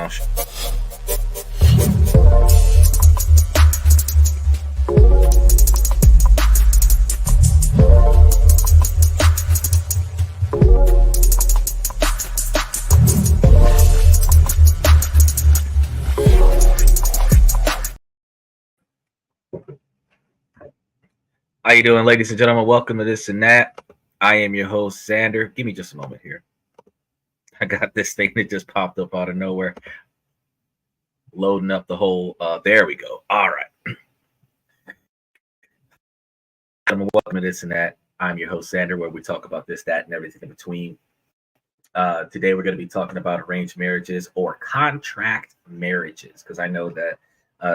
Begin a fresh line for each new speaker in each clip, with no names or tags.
lounge. How you doing, ladies and gentlemen? Welcome to This and That. I am your host, Xander. Give me just a moment here. I got this thing that just popped up out of nowhere. Loading up the whole, there we go. All right. Welcome to This and That. I'm your host, Xander, where we talk about this, that, and everything in between. Today, we're going to be talking about arranged marriages or contract marriages, because I know that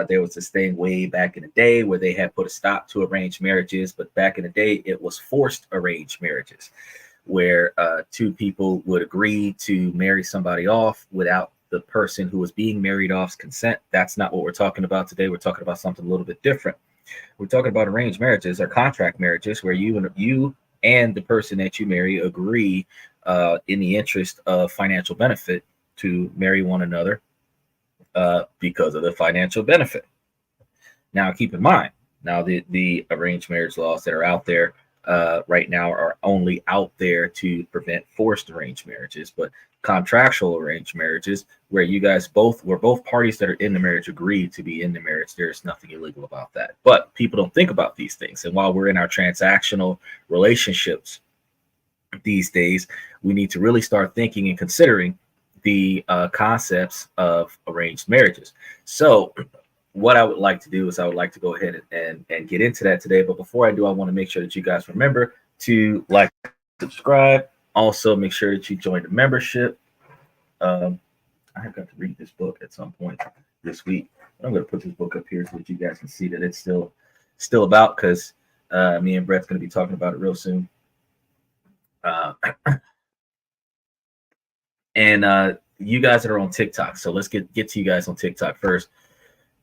there was this thing way back in the day where they had put a stop to arranged marriages, but back in the day, it was forced arranged marriages, where two people would agree to marry somebody off without the person who was being married off's consent. That's not what we're talking about today. We're talking about something a little bit different. We're talking about arranged marriages or contract marriages, where you and the person that you marry agree in the interest of financial benefit to marry one another because of the financial benefit. Now, keep in mind, now the arranged marriage laws that are out there right now are only out there to prevent forced arranged marriages, but contractual arranged marriages, where both parties that are in the marriage agree to be in the marriage, there's nothing illegal about that. But people don't think about these things. And while we're in our transactional relationships these days, we need to really start thinking and considering the concepts of arranged marriages. So what I would like to do is I would like to go ahead and get into that today. But before I do, I want to make sure that you guys remember to like, subscribe. Also, make sure that you join the membership. I have got to read this book at some point this week. I'm going to put this book up here so that you guys can see that it's still about, because me and Brett's going to be talking about it real soon. And you guys that are on TikTok, so let's get to you guys on TikTok first.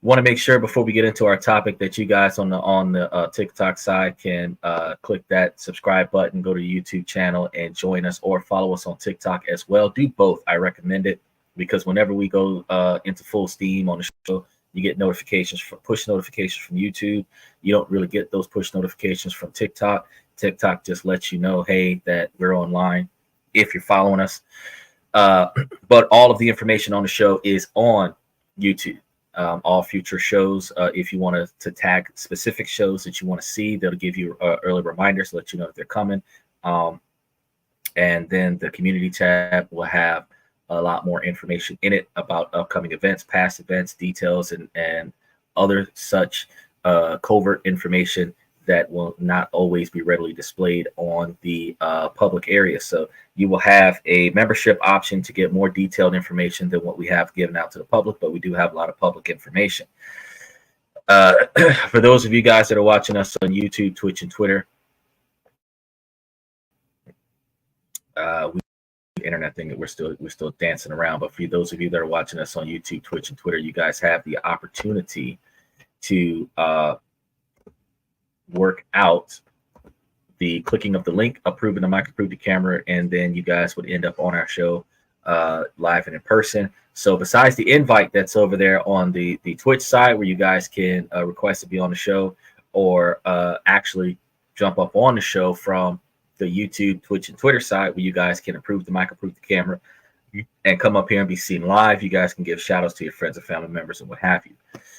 Want to make sure before we get into our topic that you guys on the TikTok side can click that subscribe button, go to the YouTube channel and join us, or follow us on TikTok as well. Do both. I recommend it, because whenever we go into full steam on the show, you get push notifications from YouTube. You don't really get those push notifications from TikTok. TikTok just lets you know, hey, that we're online if you're following us. But all of the information on the show is on YouTube. All future shows, if you want to tag specific shows that you want to see, that'll give you early reminders to let you know that they're coming. And then the community tab will have a lot more information in it about upcoming events, past events, details, and other such covert information that will not always be readily displayed on the public area. So you will have a membership option to get more detailed information than what we have given out to the public, but we do have a lot of public information. For those of you guys that are watching us on YouTube, Twitch, and Twitter, internet thing that we're still dancing around. But for those of you that are watching us on YouTube, Twitch, and Twitter, you guys have the opportunity to work out the clicking of the link, approving the mic, approve the camera, and then you guys would end up on our show live and in person. So besides the invite that's over there on the Twitch side, where you guys can request to be on the show, or actually jump up on the show from the YouTube, Twitch, and Twitter side, where you guys can approve the mic, approve the camera, and come up here and be seen live. You guys can give shout outs to your friends and family members and what have you.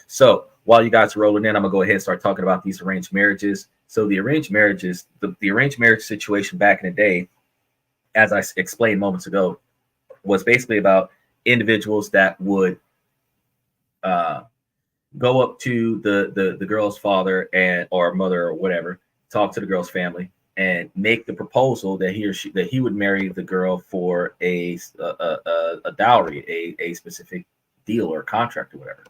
So while you guys are rolling in, I'm gonna go ahead and start talking about these arranged marriages. So the arranged marriages, the arranged marriage situation back in the day, as I explained moments ago, was basically about individuals that would go up to the girl's father or mother or whatever, talk to the girl's family, and make the proposal that he would marry the girl for a dowry, a specific deal or contract or whatever.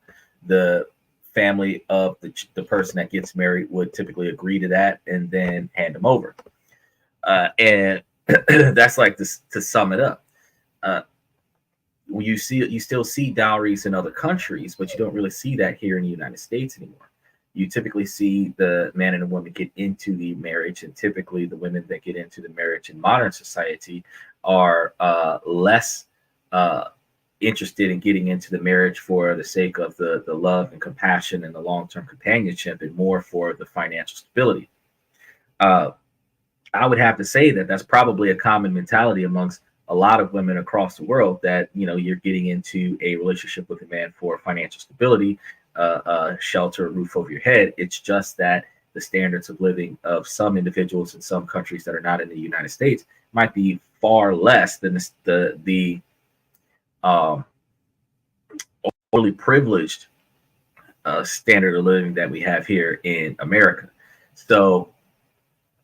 The family of the person that gets married would typically agree to that and then hand them over. And that's like this, to sum it up. You still see dowries in other countries, but you don't really see that here in the United States anymore. You typically see the man and the woman get into the marriage, and typically the women that get into the marriage in modern society are less interested in getting into the marriage for the sake of the love and compassion and the long-term companionship, and more for the financial stability. Uh, I would have to say that that's probably a common mentality amongst a lot of women across the world, that, you know, you're getting into a relationship with a man for financial stability, shelter, a roof over your head. It's just that the standards of living of some individuals in some countries that are not in the United States might be far less than the um, overly privileged standard of living that we have here in America. So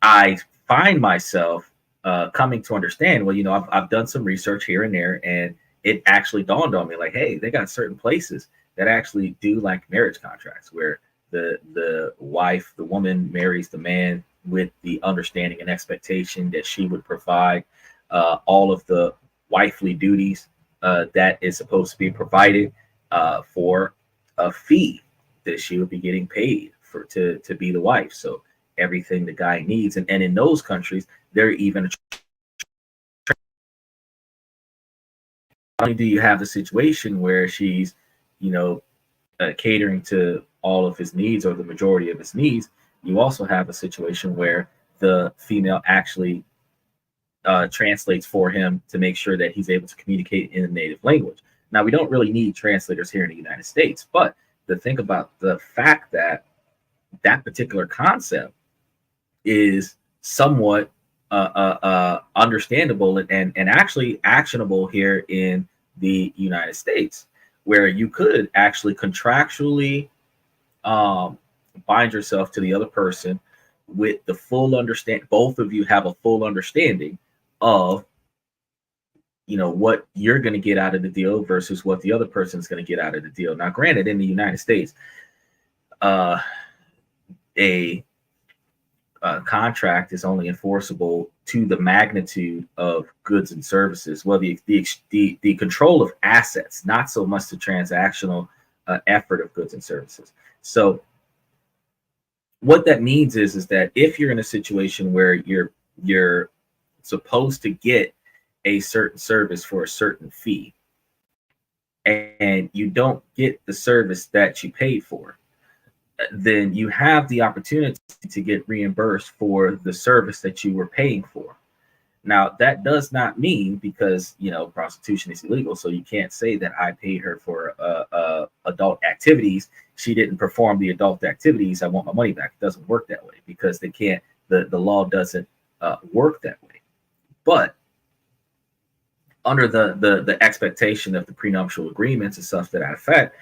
I find myself coming to understand, well, you know, I've done some research here and there, and it actually dawned on me, like, hey, they got certain places that actually do like marriage contracts where the wife, the woman, marries the man with the understanding and expectation that she would provide all of the wifely duties that is supposed to be provided for a fee that she would be getting paid for to be the wife. So everything the guy needs, and in those countries, they're even, not only do you have the situation where she's, you know, catering to all of his needs or the majority of his needs, you also have a situation where the female actually translates for him to make sure that he's able to communicate in a native language. Now, we don't really need translators here in the United States, but to think about the fact that that particular concept is somewhat understandable and actually actionable here in the United States, where you could actually contractually bind yourself to the other person with the full understand. Both of you have a full understanding of, you know, what you're going to get out of the deal versus what the other person's going to get out of the deal. Now, granted, in the United States, a contract is only enforceable to the magnitude of goods and services. Well, the control of assets, not so much the transactional effort of goods and services. So what that means is that if you're in a situation where you're supposed to get a certain service for a certain fee, and you don't get the service that you paid for, then you have the opportunity to get reimbursed for the service that you were paying for. Now, that does not mean, because, you know, prostitution is illegal, so you can't say that I paid her for adult activities. She didn't perform the adult activities, I want my money back. It doesn't work that way, because they can't. The law doesn't work that way. But under the expectation of the prenuptial agreements and stuff to that effect,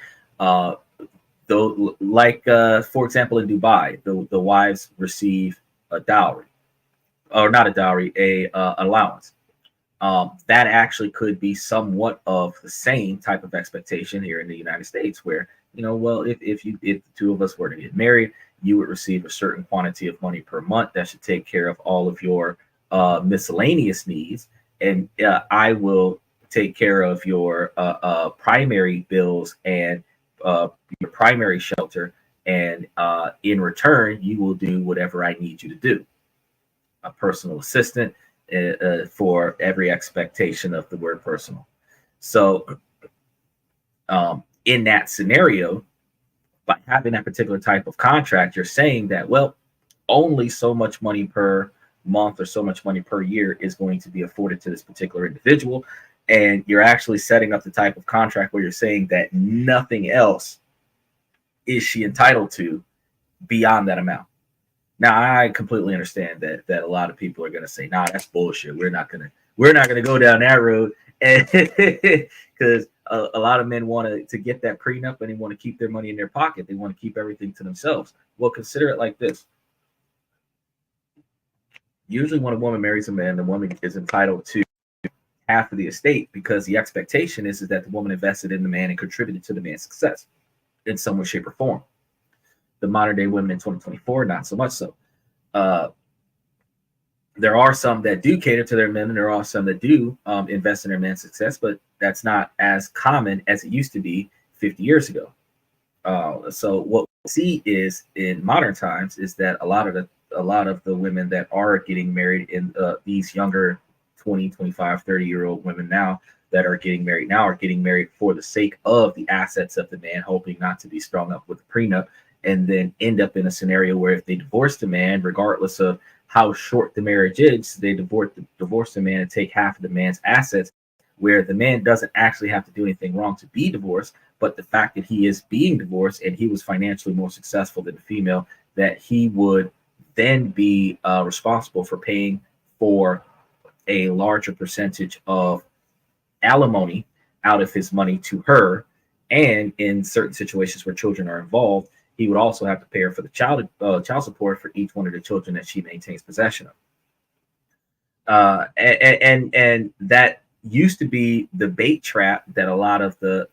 though, like for example, in Dubai, the wives receive a dowry, or not a dowry, a allowance. That actually could be somewhat of the same type of expectation here in the United States, where, you know, well, if the two of us were to get married, you would receive a certain quantity of money per month that should take care of all of your miscellaneous needs, and I will take care of your primary bills and your primary shelter, and in return, you will do whatever I need you to do. A personal assistant for every expectation of the word personal. So, in that scenario, by having that particular type of contract, you're saying that, well, only so much money per month or so much money per year is going to be afforded to this particular individual. And you're actually setting up the type of contract where you're saying that nothing else is she entitled to beyond that amount. Now, I completely understand that a lot of people are going to say, "Nah, that's bullshit. We're not gonna go down that road," because a lot of men want to get that prenup, and they want to keep their money in their pocket. They want to keep everything to themselves. Well, consider it like this: usually, when a woman marries a man, the woman is entitled to half of the estate, because the expectation is that the woman invested in the man and contributed to the man's success in some way, shape, or form. The modern day women in 2024, not so much so. There are some that do cater to their men, and there are some that do invest in their man's success, but that's not as common as it used to be 50 years ago. So what we see is, in modern times, is that a lot of the women that are getting married in these younger 20, 25, 30-year-old women now, that are getting married now are getting married for the sake of the assets of the man, hoping not to be strung up with a prenup, and then end up in a scenario where if they divorce the man, regardless of how short the marriage is, they divorce the man and take half of the man's assets, where the man doesn't actually have to do anything wrong to be divorced, but the fact that he is being divorced and he was financially more successful than the female, that he would then be responsible for paying for a larger percentage of alimony out of his money to her. And in certain situations where children are involved, he would also have to pay her for the child support for each one of the children that she maintains possession of. And that used to be the bait trap that a lot of the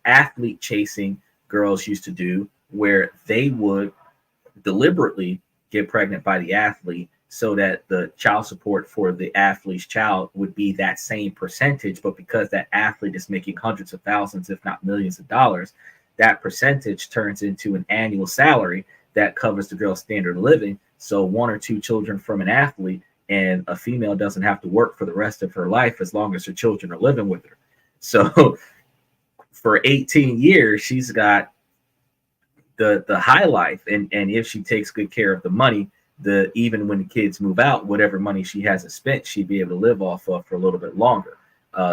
athlete chasing girls used to do, where they would deliberately get pregnant by the athlete so that the child support for the athlete's child would be that same percentage. But because that athlete is making hundreds of thousands, if not millions of dollars, that percentage turns into an annual salary that covers the girl's standard of living. So one or two children from an athlete, and a female doesn't have to work for the rest of her life as long as her children are living with her. So for 18 years, she's got the high life. And if she takes good care of the money, even when the kids move out, whatever money she hasn't spent, she'd be able to live off of for a little bit longer.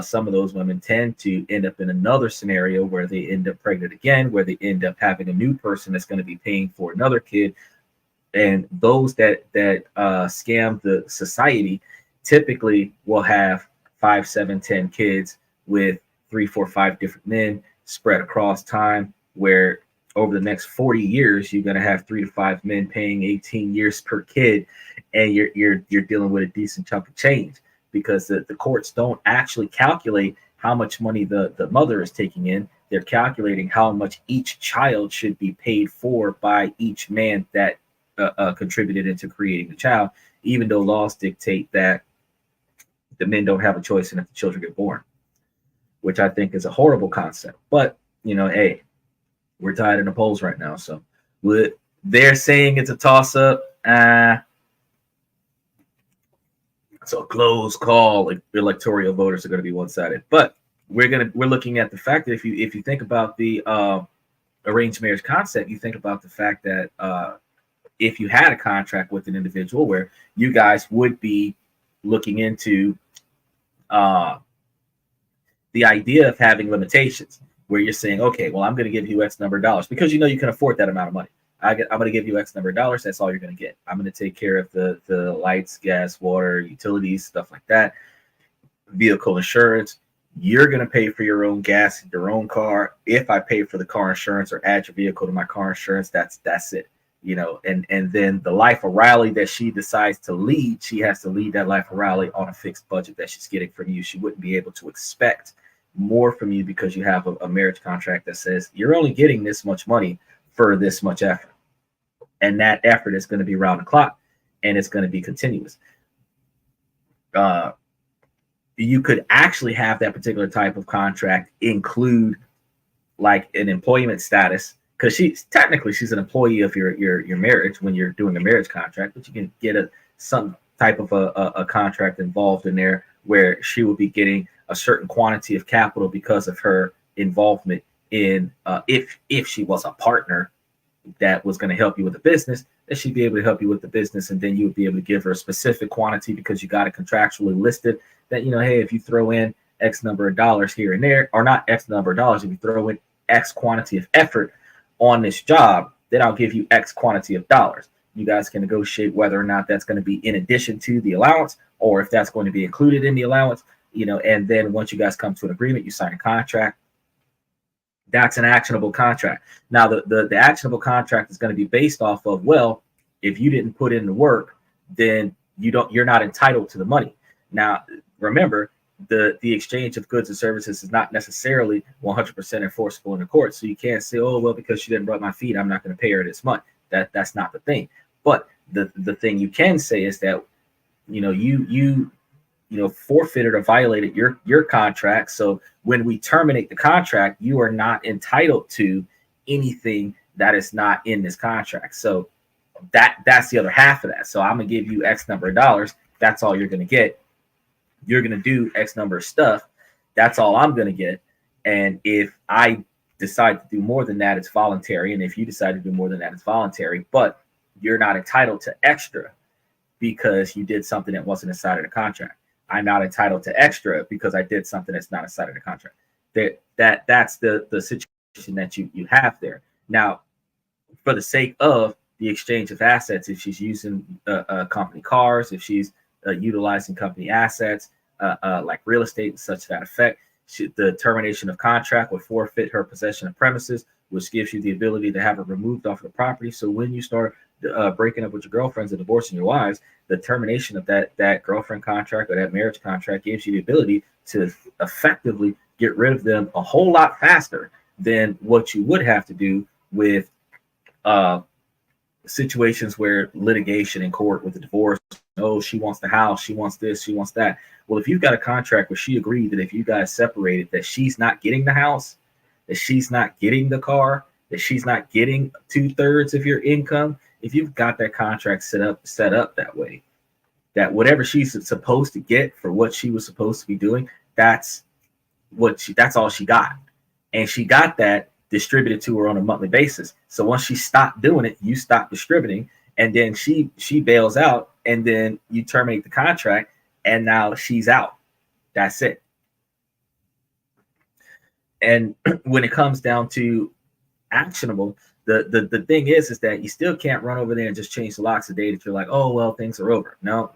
Some of those women tend to end up in another scenario where they end up pregnant again, where they end up having a new person that's going to be paying for another kid. And those that scam the society typically will have 5, 7, 10 kids with 3, 4, 5 different men spread across time, where over the next 40 years, you're going to have 3 to 5 men paying 18 years per kid, and you're dealing with a decent chunk of change, because the courts don't actually calculate how much money the mother is taking in. They're calculating how much each child should be paid for by each man that contributed into creating the child, even though laws dictate that the men don't have a choice in if the children get born, which I think is a horrible concept. But, hey, we're tied in the polls right now. So they're saying it's a toss-up. So a close call. Like, electoral voters are going to be one-sided. But we're looking at the fact that if you think about the arranged marriage concept, you think about the fact that if you had a contract with an individual where you guys would be looking into the idea of having limitations, where you're saying, okay, well, I'm going to give you X number of dollars because you can afford that amount of money. I'm going to give you X number of dollars. That's all you're going to get. I'm going to take care of the lights, gas, water, utilities, stuff like that, vehicle insurance. You're going to pay for your own gas in your own car. If I pay for the car insurance or add your vehicle to my car insurance, that's it. And then the life of Raleigh that she decides to lead, she has to lead that life of Raleigh on a fixed budget that she's getting from you. She wouldn't be able to expect more from you because you have a marriage contract that says you're only getting this much money for this much effort. And that effort is going to be round the clock, and it's going to be continuous. You could actually have that particular type of contract include like an employment status, because she's an employee of your marriage when you're doing a marriage contract, but you can get some type of a contract involved in there where she will be getting a certain quantity of capital because of her involvement in if she was a partner that was going to help you with the business, that she'd be able to help you with the business, and then you would be able to give her a specific quantity because you got it contractually listed that, hey, if you throw in X number of dollars here and there, or not X number of dollars, if you throw in X quantity of effort on this job, then I'll give you X quantity of dollars. You guys can negotiate whether or not that's going to be in addition to the allowance, or if that's going to be included in the allowance, and then once you guys come to an agreement, you sign a contract. That's an actionable contract. Now, the actionable contract is going to be based off of, well, if you didn't put in the work, then you're not entitled to the money. Now, remember, the exchange of goods and services is not necessarily 100% enforceable in the court. So you can't say, oh, well, because she didn't rub my feet, I'm not going to pay her this month. That's not the thing. But the thing you can say is that, you forfeited or violated your contract. So when we terminate the contract, you are not entitled to anything that is not in this contract. So that's the other half of that. So I'm going to give you X number of dollars. That's all you're going to get. You're going to do X number of stuff. That's all I'm going to get. And if I decide to do more than that, it's voluntary. And if you decide to do more than that, it's voluntary. But you're not entitled to extra because you did something that wasn't inside of the contract. I'm not entitled to extra because I did something that's not inside of the contract. That's the situation that you have there. Now, for the sake of the exchange of assets, if she's using company cars, if she's utilizing company assets like real estate and such that effect, the termination of contract would forfeit her possession of premises, which gives you the ability to have her removed off of the property. So when you start breaking up with your girlfriends and divorcing your wives, the termination of that girlfriend contract or that marriage contract gives you the ability to effectively get rid of them a whole lot faster than what you would have to do with situations where litigation in court with the divorce. Oh, she wants the house, she wants this, she wants that. Well, if you've got a contract where she agreed that if you guys separated, that she's not getting the house, that she's not getting the car, that she's not getting 2/3 of your income, if you've got that contract set up that way, that whatever she's supposed to get for what she was supposed to be doing, that's all she got. And she got that distributed to her on a monthly basis. So once she stopped doing it, you stop distributing, and then she bails out, and then you terminate the contract, and now she's out. That's it. And when it comes down to actionable, the thing is that you still can't run over there and just change the locks the day that you're like, oh well, things are over. No.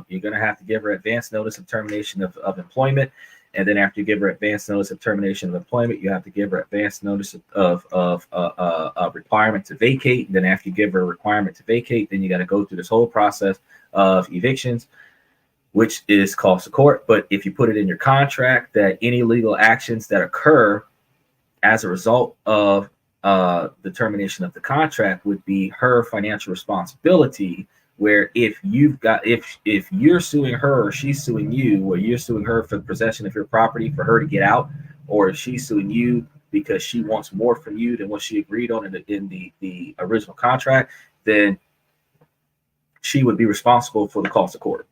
You're gonna have to give her advance notice of termination of employment. And then after you give her advance notice of termination of employment, you have to give her advance notice of a requirement to vacate. And then after you give her a requirement to vacate, then you got to go through this whole process of evictions, which is calls to court. But if you put it in your contract that any legal actions that occur as a result of the termination of the contract would be her financial responsibility, where if you're suing her or she's suing you, or you're suing her for the possession of your property for her to get out, or if she's suing you because she wants more from you than what she agreed on in the original contract, then she would be responsible for the cost of court.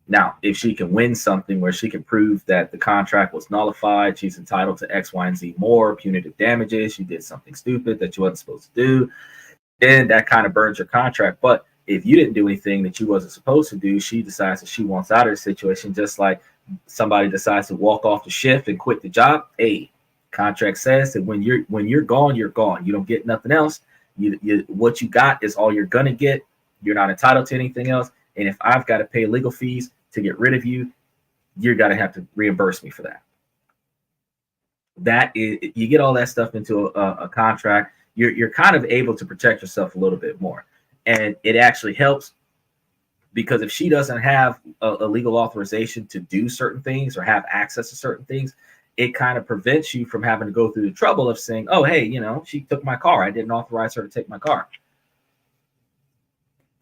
Now, if she can win something where she can prove that the contract was nullified, she's entitled to X, Y, and Z more punitive damages, she did something stupid that you wasn't supposed to do, then that kind of burns your contract. But if you didn't do anything that you wasn't supposed to do, she decides that she wants out of the situation, just like somebody decides to walk off the shift and quit the job. Hey, contract says that when you're gone, you're gone. You don't get nothing else. What you got is all you're gonna get. You're not entitled to anything else. And if I've got to pay legal fees to get rid of you, you're gonna have to reimburse me for that. That is, you get all that stuff into a contract. You're kind of able to protect yourself a little bit more. And it actually helps because if she doesn't have a legal authorization to do certain things or have access to certain things, it kind of prevents you from having to go through the trouble of saying, oh, hey, she took my car. I didn't authorize her to take my car.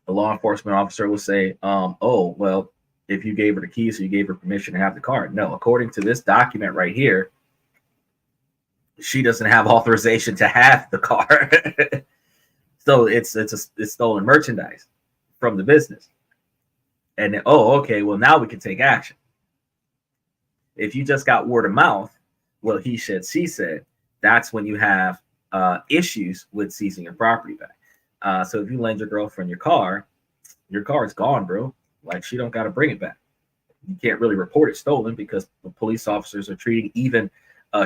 A law enforcement officer will say, oh, well, if you gave her the keys, so you gave her permission to have the car. No, according to this document right here, she doesn't have authorization to have the car. So it's stolen merchandise from the business. And then, oh, okay, well, now we can take action. If you just got word of mouth, well, he said, she said, that's when you have issues with seizing your property back. So if you lend your girlfriend your car is gone, bro. Like, she don't got to bring it back. You can't really report it stolen because the police officers are treating even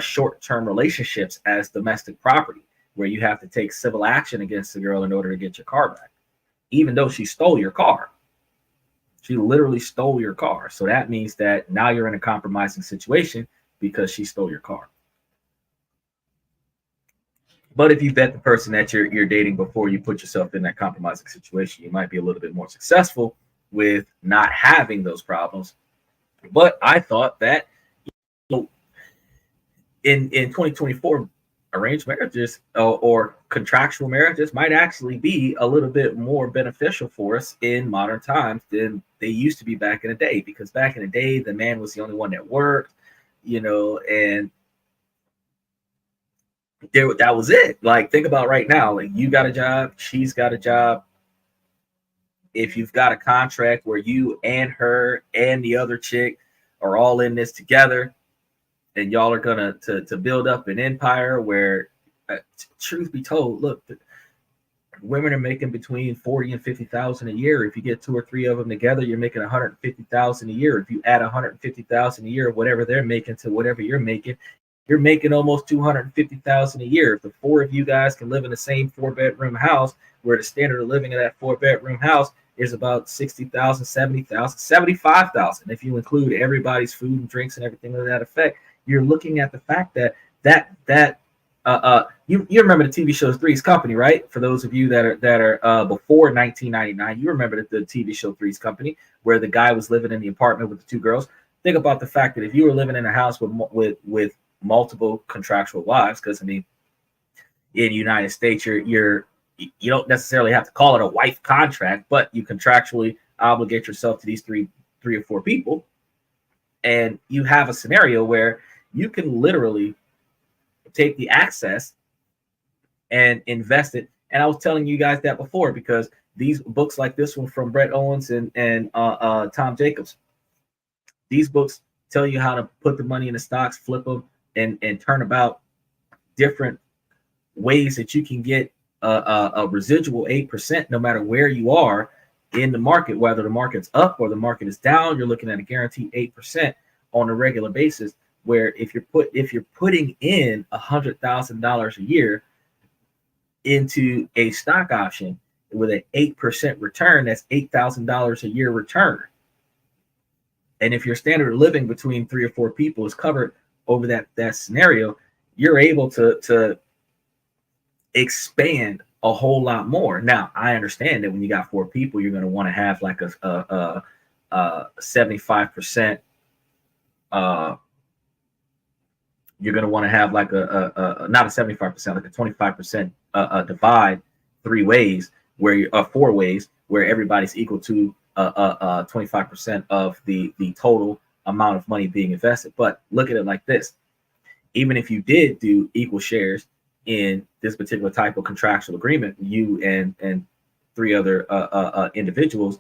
short-term relationships as domestic property, where you have to take civil action against the girl in order to get your car back, even though she stole your car. She literally stole your car. So that means that now you're in a compromising situation because she stole your car. But if you vet the person that you're dating before you put yourself in that compromising situation, you might be a little bit more successful with not having those problems. But I thought that in 2024, arranged marriages or contractual marriages might actually be a little bit more beneficial for us in modern times than they used to be back in the day. Because back in the day, the man was the only one that worked, and that was it. Like, think about right now, like, you got a job, she's got a job. If you've got a contract where you and her and the other chick are all in this together, and y'all are gonna to build up an empire where, truth be told, look, women are making between 40 and 50,000 a year. If you get 2 or 3 of them together, you're making 150,000 a year. If you add 150,000 a year of whatever they're making to whatever you're making almost 250,000 a year. If the 4 of you guys can live in the same 4-bedroom house, where the standard of living of that 4-bedroom house is about 60,000, 70,000, 75,000. If you include everybody's food and drinks and everything to that effect, you're looking at the fact that you remember the TV show Three's Company, right? For those of you that are before 1999, you remember the TV show Three's Company, where the guy was living in the apartment with the 2 girls. Think about the fact that if you were living in a house with multiple contractual wives, because I mean, in the United States, you don't necessarily have to call it a wife contract, but you contractually obligate yourself to these three or 4 people, and you have a scenario where you can literally take the access and invest it. And I was telling you guys that before, because these books like this one from Brett Owens and Tom Jacobs, these books tell you how to put the money in the stocks, flip them, and turn about different ways that you can get a residual 8%, no matter where you are in the market, whether the market's up or the market is down. You're looking at a guaranteed 8% on a regular basis, where if you're putting in $100,000 a year into a stock option with an 8% return, that's $8,000 a year return. And if your standard of living between 3 or 4 people is covered over that scenario, you're able to expand a whole lot more. Now, I understand that when you got 4 people, you're going to want to have like a 75%. You're going to want to have like a not a 75%, like a 25% divide 3 ways, where you 4 ways, where everybody's equal to 25% of the total amount of money being invested. But look at it like this: even if you did do equal shares in this particular type of contractual agreement, you and 3 other individuals,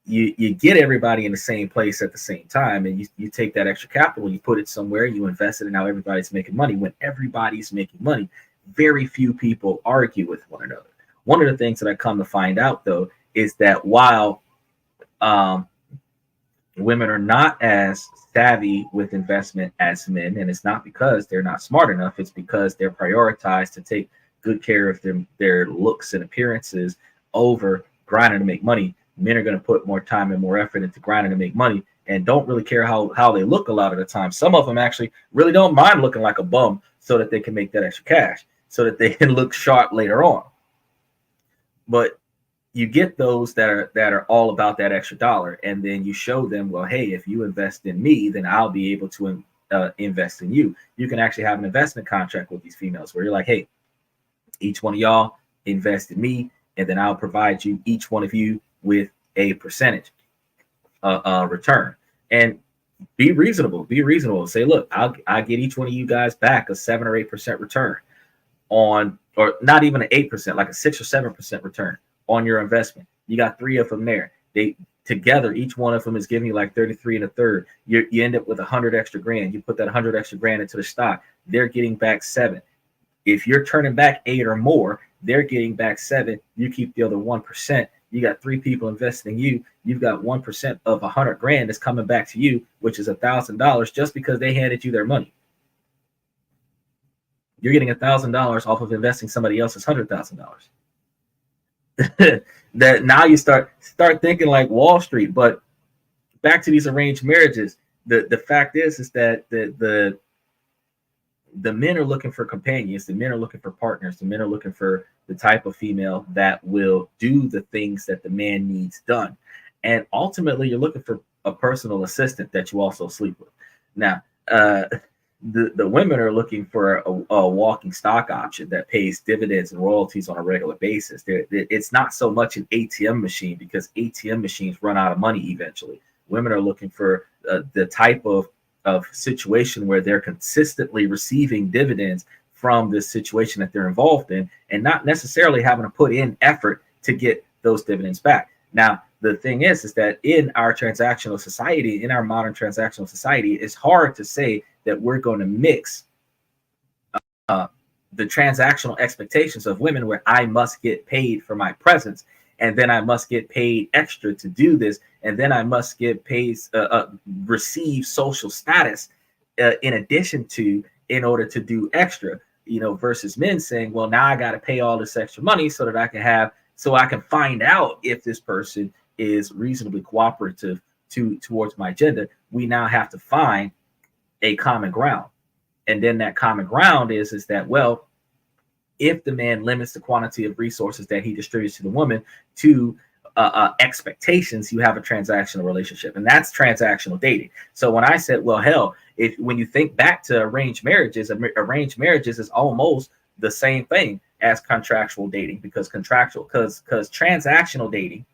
you get everybody in the same place at the same time, and you take that extra capital, you put it somewhere, you invest it, and now everybody's making money. When everybody's making money, very few people argue with one another. One of the things that I come to find out, though, is that while women are not as savvy with investment as men, and it's not because they're not smart enough, it's because they're prioritized to take good care of their looks and appearances over grinding to make money. Men are going to put more time and more effort into grinding to make money, and don't really care how they look a lot of the time. Some of them actually really don't mind looking like a bum so that they can make that extra cash, so that they can look sharp later on. But you get those that are all about that extra dollar, and then you show them, well, hey, if you invest in me, then I'll be able to invest in you. You can actually have an investment contract with these females where you're like, hey, each one of y'all invest in me, and then I'll provide you, each one of you, with a percentage return. And be reasonable. Say, look, I'll get each one of you guys back a 7 or 8% return on, or not even an 8%, like a 6 or 7% return on your investment. You got 3 of them there. They together, each one of them is giving you like 33 1/3. You end up with 100 extra grand. You put that 100 extra grand into the stock. They're getting back 7. If you're turning back 8 or more, they're getting back 7. You keep the other 1%. You got 3 people investing in you. You've got 1% of 100 grand that's coming back to you, which is $1,000, just because they handed you their money. You're getting $1,000 off of investing somebody else's $100,000. That now you start thinking like Wall Street. But back to these arranged marriages, the fact is that the men are looking for companions, the men are looking for partners, the men are looking for the type of female that will do the things that the man needs done. And ultimately, you're looking for a personal assistant that you also sleep with. Now, the women are looking for a walking stock option that pays dividends and royalties on a regular basis. It's not so much an ATM machine, because ATM machines run out of money eventually. Women are looking for the type of situation where they're consistently receiving dividends from this situation that they're involved in, and not necessarily having to put in effort to get those dividends back. Now, the thing is that in our transactional society, in our modern transactional society, it's hard to say that we're going to mix the transactional expectations of women, where I must get paid for my presence, and then I must get paid extra to do this, and then I must get paid, receive social status in addition to, in order to do extra, versus men saying, well, now I got to pay all this extra money so that I can find out if this person is reasonably cooperative towards my agenda. We now have to find a common ground. And then that common ground is that, well, if the man limits the quantity of resources that he distributes to the woman to expectations, you have a transactional relationship, and that's transactional dating. So when I said, well, hell, when you think back to arranged marriages is almost the same thing as contractual dating, because transactional dating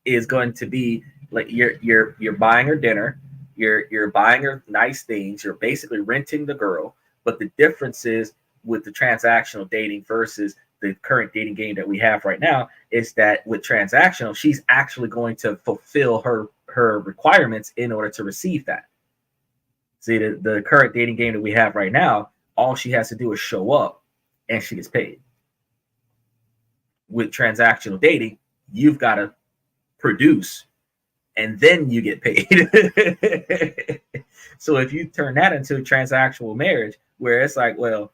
is going to be like you're buying her dinner, you're buying her nice things, you're basically renting the girl. But the difference is, with the transactional dating versus the current dating game that we have right now, is that with transactional, she's actually going to fulfill her requirements in order to receive that. See, the current dating game that we have right now, all she has to do is show up and she gets paid. With transactional dating, you've got to produce and then you get paid. So if you turn that into a transactional marriage, where it's like, well,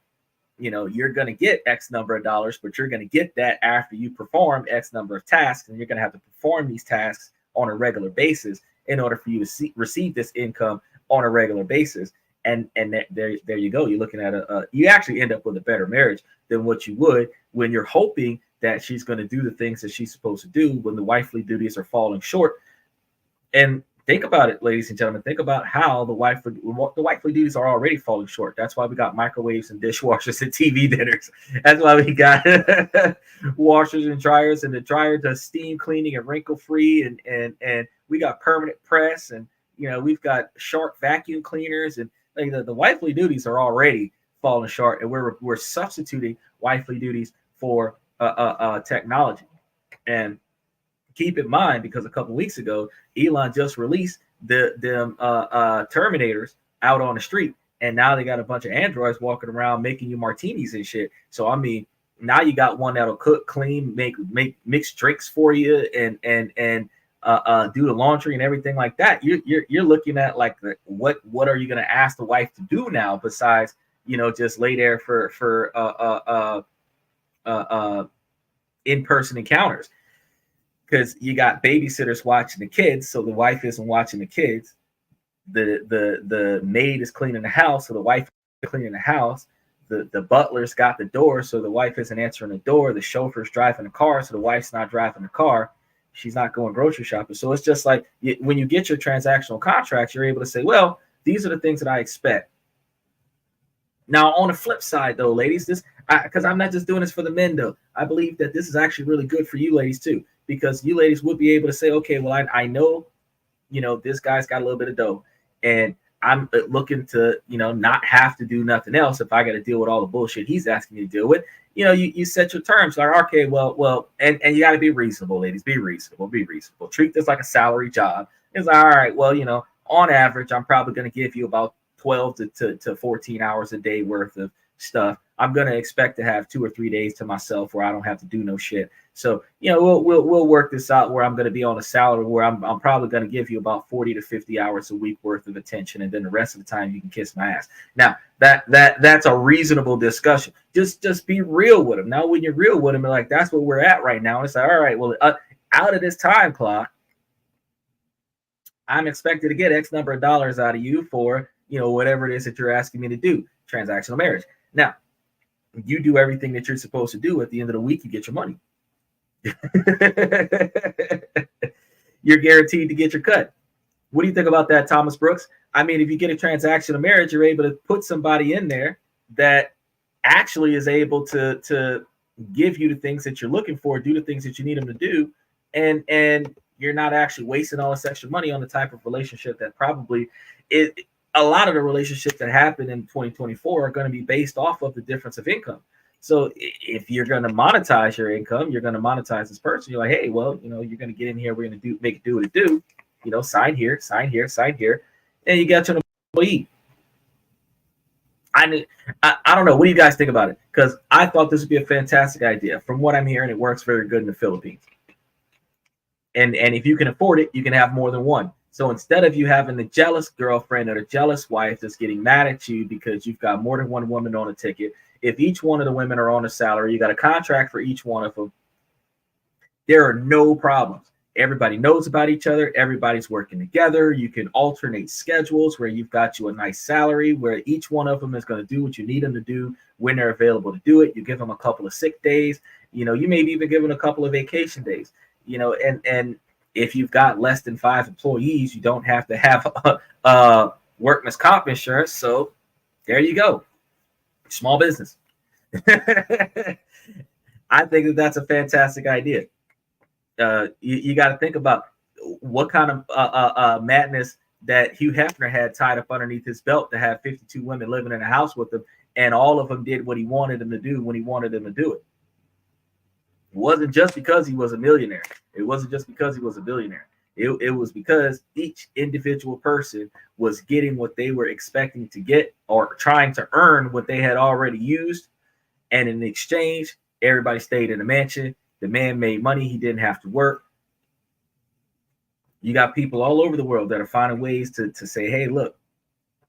you're going to get X number of dollars, but you're going to get that after you perform X number of tasks, and you're going to have to perform these tasks on a regular basis in order for you to receive this income on a regular basis. And there you go. You're looking at you actually end up with a better marriage than what you would when you're hoping that she's going to do the things that she's supposed to do when the wifely duties are falling short. And think about it, ladies and gentlemen. Think about how the wifely duties are already falling short. That's why we got microwaves and dishwashers and TV dinners. That's why we got washers and dryers, and the dryer does steam cleaning and wrinkle free, and we got permanent press, and we've got Shark vacuum cleaners, and like the wifely duties are already falling short, and we're substituting wifely duties for technology. And keep in mind, because a couple weeks ago, Elon just released them Terminators out on the street, and now they got a bunch of androids walking around making you martinis and shit. So I mean, now you got one that'll cook, clean, make mix drinks for you, and do the laundry and everything like that. You're looking at like what are you going to ask the wife to do now besides just lay there for in-person encounters? Because you got babysitters watching the kids, so the wife isn't watching the kids. The maid is cleaning the house, so the wife is cleaning the house. The butler's got the door, so the wife isn't answering the door. The chauffeur's driving the car, so the wife's not driving the car. She's not going grocery shopping. So it's just like when you get your transactional contracts, you're able to say, well, these are the things that I expect. Now, on the flip side, though, ladies, because I'm not just doing this for the men, though. I believe that this is actually really good for you ladies, too, because you ladies would be able to say, okay, well, I know, this guy's got a little bit of dough, and I'm looking to, not have to do nothing else if I got to deal with all the bullshit he's asking me to deal with. You set your terms like, okay, well, and you got to be reasonable, ladies. Be reasonable. Treat this like a salary job. It's like, all right, well, on average, I'm probably going to give you about 12 to 14 hours a day worth of stuff. I'm going to expect to have 2 or 3 days to myself where I don't have to do no shit. So, we'll work this out where I'm going to be on a salary where I'm probably going to give you about 40 to 50 hours a week worth of attention. And then the rest of the time you can kiss my ass. Now that's a reasonable discussion. Just be real with them. Now, when you're real with them, like, that's where we're at right now. It's like, all right, well, out of this time clock, I'm expected to get X number of dollars out of you for, whatever it is that you're asking me to do. Transactional marriage. Now, you do everything that you're supposed to do. At the end of the week, you get your money. You're guaranteed to get your cut. What do you think about that, Thomas Brooks? I mean, if you get a transactional marriage, you're able to put somebody in there that actually is able to give you the things that you're looking for, do the things that you need them to do, and you're not actually wasting all this extra money on the type of relationship that probably is. A lot of the relationships that happen in 2024 are going to be based off of the difference of income. So if you're going to monetize your income, you're going to monetize this person. You're like, hey, well, you're going to get in here. We're going to make it do what it do. Sign here, sign here, sign here. And you got your employee. I don't know. What do you guys think about it? Because I thought this would be a fantastic idea. From what I'm hearing, it works very good in the Philippines. And if you can afford it, you can have more than one. So instead of you having the jealous girlfriend or the jealous wife that's getting mad at you because you've got more than one woman on a ticket, if each one of the women are on a salary, you got a contract for each one of them, there are no problems. Everybody knows about each other. Everybody's working together. You can alternate schedules where you've got you a nice salary where each one of them is going to do what you need them to do when they're available to do it. You give them a couple of sick days. You maybe even give them a couple of vacation days. And if you've got less than 5 employees, you don't have to have workman's comp insurance. So there you go. Small business. I think that's a fantastic idea. You got to think about what kind of madness that Hugh Hefner had tied up underneath his belt to have 52 women living in a house with him, and all of them did what he wanted them to do when he wanted them to do it. It wasn't just because he was a millionaire. It wasn't just because he was a billionaire. It was because each individual person was getting what they were expecting to get or trying to earn what they had already used. And in exchange, everybody stayed in a mansion. The man made money. He didn't have to work. You got people all over the world that are finding ways to say, hey, look,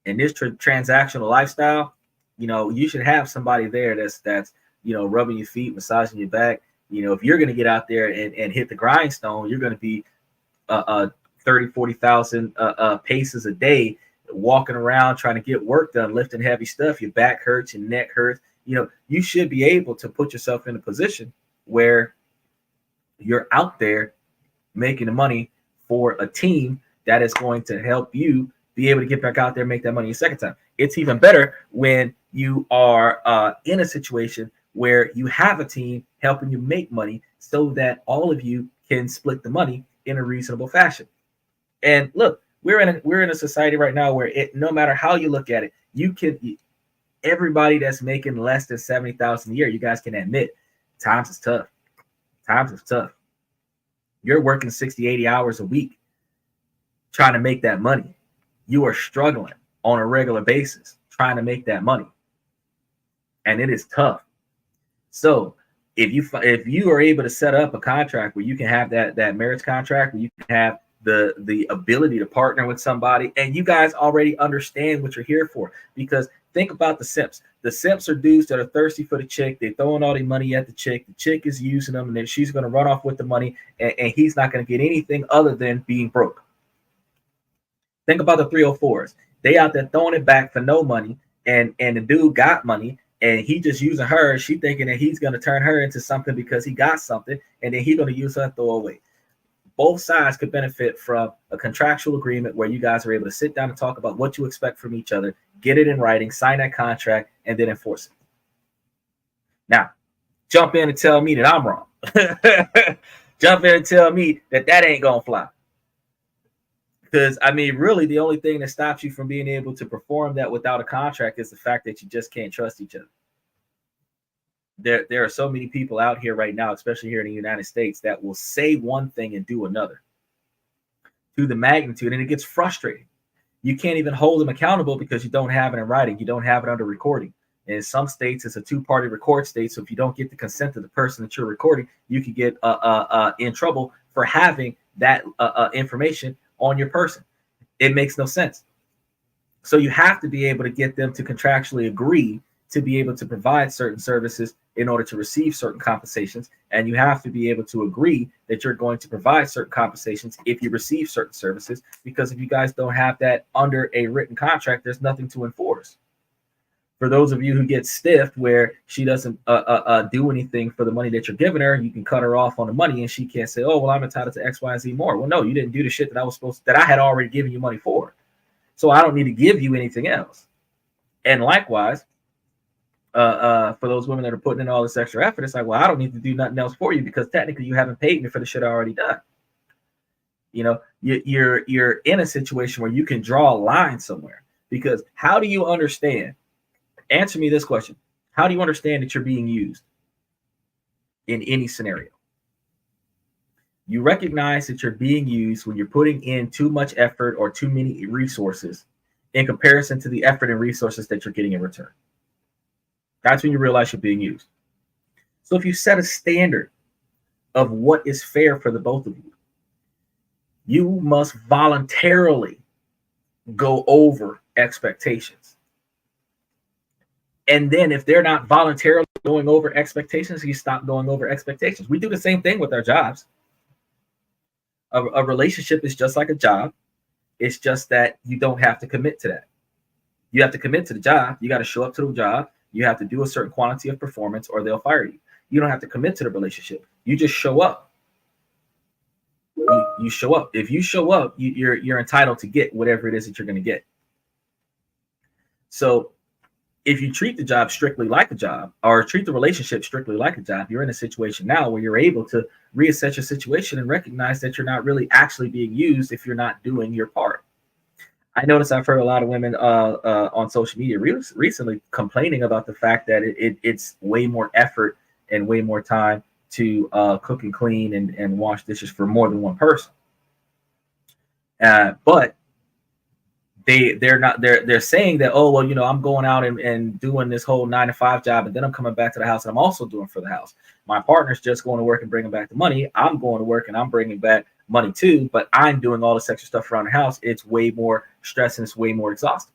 in this transactional lifestyle, you should have somebody there that's rubbing your feet, massaging your back. If you're going to get out there and hit the grindstone, you're going to be 30, 40,000 paces a day, walking around trying to get work done, lifting heavy stuff. Your back hurts, your neck hurts. You should be able to put yourself in a position where you're out there making the money for a team that is going to help you be able to get back out there and make that money a second time. It's even better when you are in a situation where you have a team helping you make money so that all of you can split the money in a reasonable fashion. And look, we're in a society right now where no matter how you look at it, everybody that's making less than 70,000 a year, you guys can admit times is tough. Times is tough. You're working 60, 80 hours a week trying to make that money. You are struggling on a regular basis trying to make that money. And it is tough. So if you are able to set up a contract where you can have that marriage contract, where you can have the ability to partner with somebody, and you guys already understand what you're here for. Because think about the simps. The simps are dudes that are thirsty for the chick. They're throwing all their money at the chick. The chick is using them, and then she's going to run off with the money, and he's not going to get anything other than being broke. Think about the 304s. They out there throwing it back for no money, and the dude got money, and he just using her. She thinking that he's going to turn her into something because he got something, and then he's going to use her and throw away. Both sides could benefit from a contractual agreement where you guys are able to sit down and talk about what you expect from each other, get it in writing, sign that contract, and then enforce it. Now, jump in and tell me that I'm wrong. Jump in and tell me that ain't going to fly. Because, really, the only thing that stops you from being able to perform that without a contract is the fact that you just can't trust each other. There are so many people out here right now, especially here in the United States, that will say one thing and do another to the magnitude, and it gets frustrating. You can't even hold them accountable because you don't have it in writing. You don't have it under recording. In some states, it's a two-party record state, so if you don't get the consent of the person that you're recording, you could get in trouble for having that information on your person. It makes no sense. So you have to be able to get them to contractually agree to be able to provide certain services in order to receive certain compensations. And you have to be able to agree that you're going to provide certain compensations if you receive certain services, because if you guys don't have that under a written contract, there's nothing to enforce. For those of you who get stiffed where she doesn't do anything for the money that you're giving her, you can cut her off on the money and she can't say, oh, well, I'm entitled to X, Y, and Z more. Well, no, you didn't do the shit that I had already given you money for. So I don't need to give you anything else. And likewise, for those women that are putting in all this extra effort, it's like, well, I don't need to do nothing else for you because technically you haven't paid me for the shit I already done. You're in a situation where you can draw a line somewhere, because how do you understand? Answer me this question. How do you understand that you're being used in any scenario? You recognize that you're being used when you're putting in too much effort or too many resources in comparison to the effort and resources that you're getting in return. That's when you realize you're being used. So if you set a standard of what is fair for the both of you, you must voluntarily go over expectations. And then if they're not voluntarily going over expectations, you stop going over expectations. We do the same thing with our jobs. A relationship is just like a job. It's just that you don't have to commit to that. You have to commit to the job. You got to show up to the job. You have to do a certain quantity of performance or they'll fire you. You don't have to commit to the relationship. You just show up. You show up. If you show up, you're entitled to get whatever it is that you're going to get. So if you treat the job strictly like a job, or treat the relationship strictly like a job, you're in a situation now where you're able to reassess your situation and recognize that you're not really actually being used if you're not doing your part. I notice I've heard a lot of women on social media recently complaining about the fact that it's way more effort and way more time to cook and clean and wash dishes for more than one person. But they're saying that, oh, well, I'm going out and doing this whole 9-to-5 job, and then I'm coming back to the house and I'm also doing for the house. My partner's just going to work and bringing back the money. I'm going to work and I'm bringing back money too, but I'm doing all this extra stuff around the house. It's way more stress and it's way more exhausting.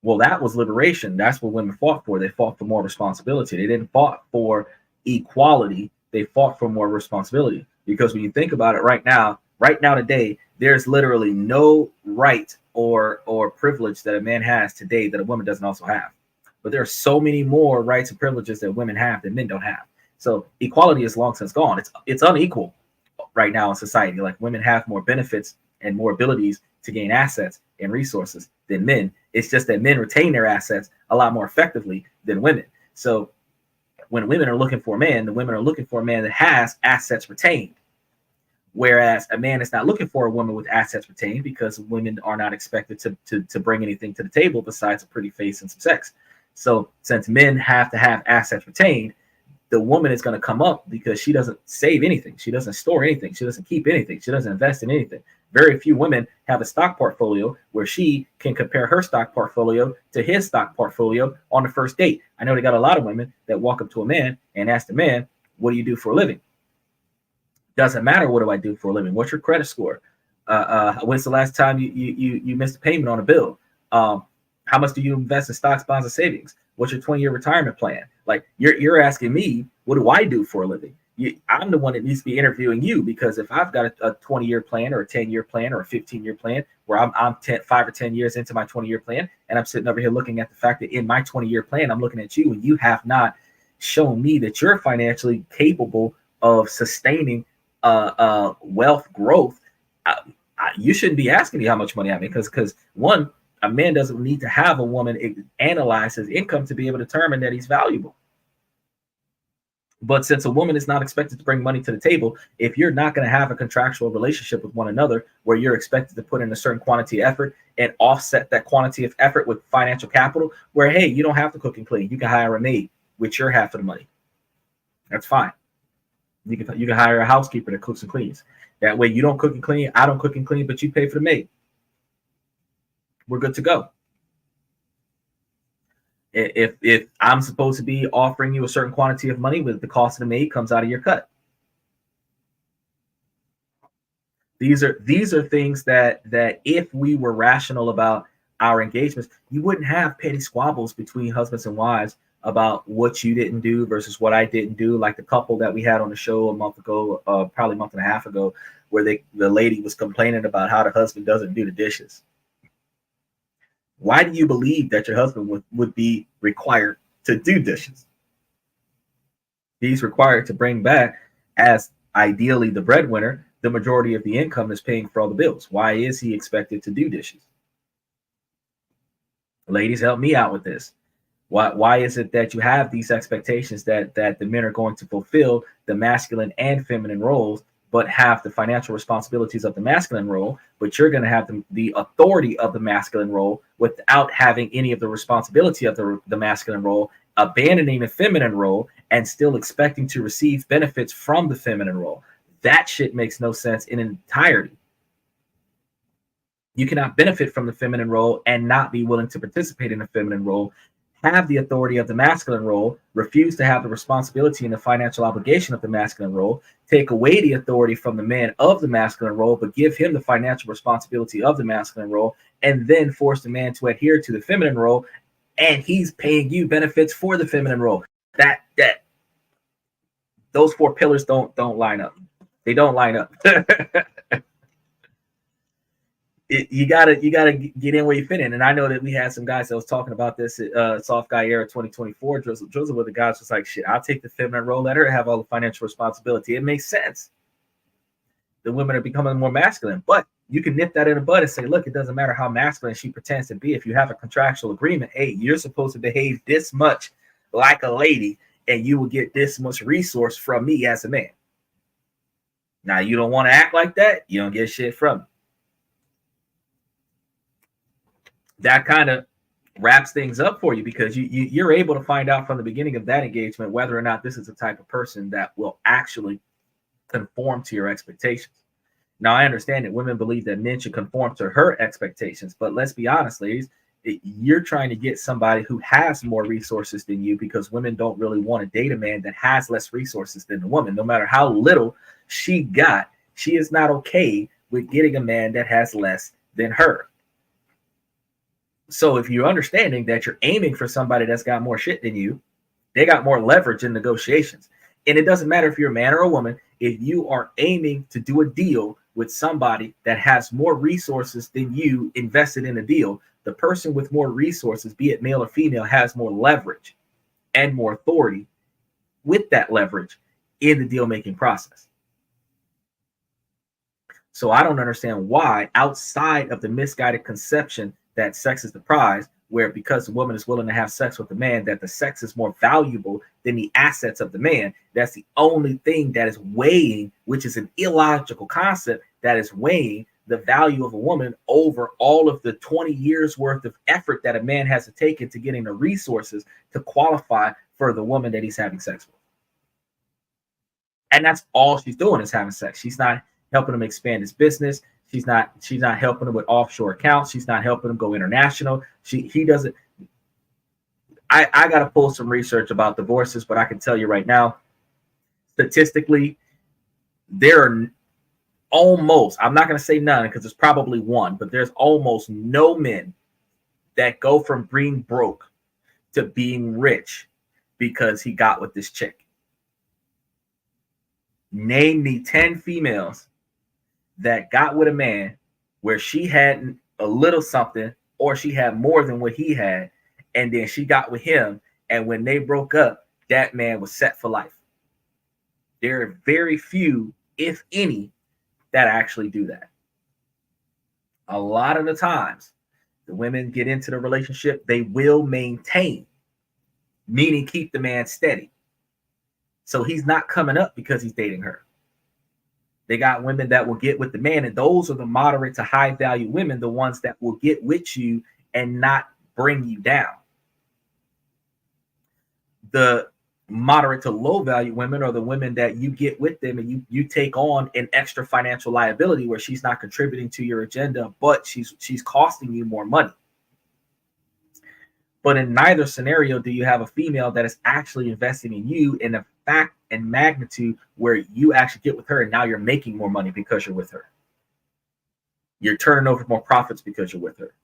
Well, that was liberation. That's what women fought for. They fought for more responsibility. They didn't fight for equality. They fought for more responsibility. Because when you think about it right now today, there's literally no right or privilege that a man has today that a woman doesn't also have. But there are so many more rights and privileges that women have that men don't have. So equality is long since gone. It's unequal right now in society. Like, women have more benefits and more abilities to gain assets and resources than men. It's just that men retain their assets a lot more effectively than women. So when women are looking for a man, the women are looking for a man that has assets retained. Whereas a man is not looking for a woman with assets retained, because women are not expected to bring anything to the table besides a pretty face and some sex. So since men have to have assets retained, the woman is going to come up because she doesn't save anything. She doesn't store anything. She doesn't keep anything. She doesn't invest in anything. Very few women have a stock portfolio where she can compare her stock portfolio to his stock portfolio on the first date. I know they got a lot of women that walk up to a man and ask the man, what do you do for a living? Doesn't matter what do I do for a living. What's your credit score? When's the last time you missed a payment on a bill? How much do you invest in stocks, bonds, and savings? What's your 20-year retirement plan? Like, you're asking me, what do I do for a living? I'm the one that needs to be interviewing you, because if I've got a 20-year plan or a 10-year plan or a 15-year plan where I'm 5 or 10 years into my 20-year plan, and I'm sitting over here looking at the fact that in my 20-year plan, I'm looking at you and you have not shown me that you're financially capable of sustaining wealth growth, you shouldn't be asking me how much money I make, because one, a man doesn't need to have a woman analyze his income to be able to determine that he's valuable. But since a woman is not expected to bring money to the table, if you're not going to have a contractual relationship with one another where you're expected to put in a certain quantity of effort and offset that quantity of effort with financial capital, where, hey, you don't have to cook and clean. You can hire a maid with your half of the money. That's fine. You can hire a housekeeper that cooks and cleans. That way you don't cook and clean, I don't cook and clean, but you pay for the maid. We're good to go. If I'm supposed to be offering you a certain quantity of money, with the cost of the maid comes out of your cut. These are things that if we were rational about our engagements, you wouldn't have petty squabbles between husbands and wives about what you didn't do versus what I didn't do. Like the couple that we had on the show a month ago, probably a month and a half ago, where the lady was complaining about how the husband doesn't do the dishes. Why do you believe that your husband would be required to do dishes? He's required to bring back, as ideally the breadwinner, the majority of the income is paying for all the bills. Why is he expected to do dishes? Ladies, help me out with this. Why is it that you have these expectations that the men are going to fulfill the masculine and feminine roles, but have the financial responsibilities of the masculine role, but you're going to have the authority of the masculine role without having any of the responsibility of the masculine role, abandoning the feminine role and still expecting to receive benefits from the feminine role? That shit makes no sense in entirety. You cannot benefit from the feminine role and not be willing to participate in the feminine role, have the authority of the masculine role, refuse to have the responsibility and the financial obligation of the masculine role, take away the authority from the man of the masculine role, but give him the financial responsibility of the masculine role, and then force the man to adhere to the feminine role, and he's paying you benefits for the feminine role. That those four pillars don't line up. They don't line up. You gotta get in where you fit in. And I know that we had some guys that was talking about this Soft Guy Era 2024 drizzle where the guys was like, shit, I'll take the feminine role, let her have all the financial responsibility. It makes sense. The women are becoming more masculine, but you can nip that in the bud and say, look, it doesn't matter how masculine she pretends to be. If you have a contractual agreement, hey, you're supposed to behave this much like a lady, and you will get this much resource from me as a man. Now, you don't want to act like that, you don't get shit from me. That kind of wraps things up for you, because you're able to find out from the beginning of that engagement whether or not this is the type of person that will actually conform to your expectations. Now, I understand that women believe that men should conform to her expectations, but let's be honest, ladies, you're trying to get somebody who has more resources than you, because women don't really want to date a man that has less resources than the woman. No matter how little she got, she is not okay with getting a man that has less than her. So if you're understanding that you're aiming for somebody that's got more shit than you, they got more leverage in negotiations. And it doesn't matter if you're a man or a woman, if you are aiming to do a deal with somebody that has more resources than you invested in a deal, the person with more resources, be it male or female, has more leverage and more authority with that leverage in the deal-making process. So I don't understand why, outside of the misguided conception that sex is the prize, where because the woman is willing to have sex with the man, that the sex is more valuable than the assets of the man. That's the only thing that is weighing, which is an illogical concept, that is weighing the value of a woman over all of the 20 years worth of effort that a man has to take into getting the resources to qualify for the woman that he's having sex with. And that's all she's doing, is having sex. She's not helping him expand his business. She's not helping him with offshore accounts. She's not helping him go international. He doesn't. I got to pull some research about divorces, but I can tell you right now, statistically, there are almost, I'm not going to say none because it's probably one, but there's almost no men that go from being broke to being rich because he got with this chick. Name me 10 females that got with a man where she had a little something, or she had more than what he had, and then she got with him, and when they broke up, that man was set for life. There are very few, if any, that actually do that. A lot of the times, the women get into the relationship, they will maintain, meaning keep the man steady. So he's not coming up because he's dating her. They got women that will get with the man, and those are the moderate to high value women, the ones that will get with you and not bring you down. The moderate to low value women are the women that you get with them and you take on an extra financial liability where she's not contributing to your agenda, but she's costing you more money. But in neither scenario do you have a female that is actually investing in you in a fact and magnitude where you actually get with her and now you're making more money because you're with her. You're turning over more profits because you're with her.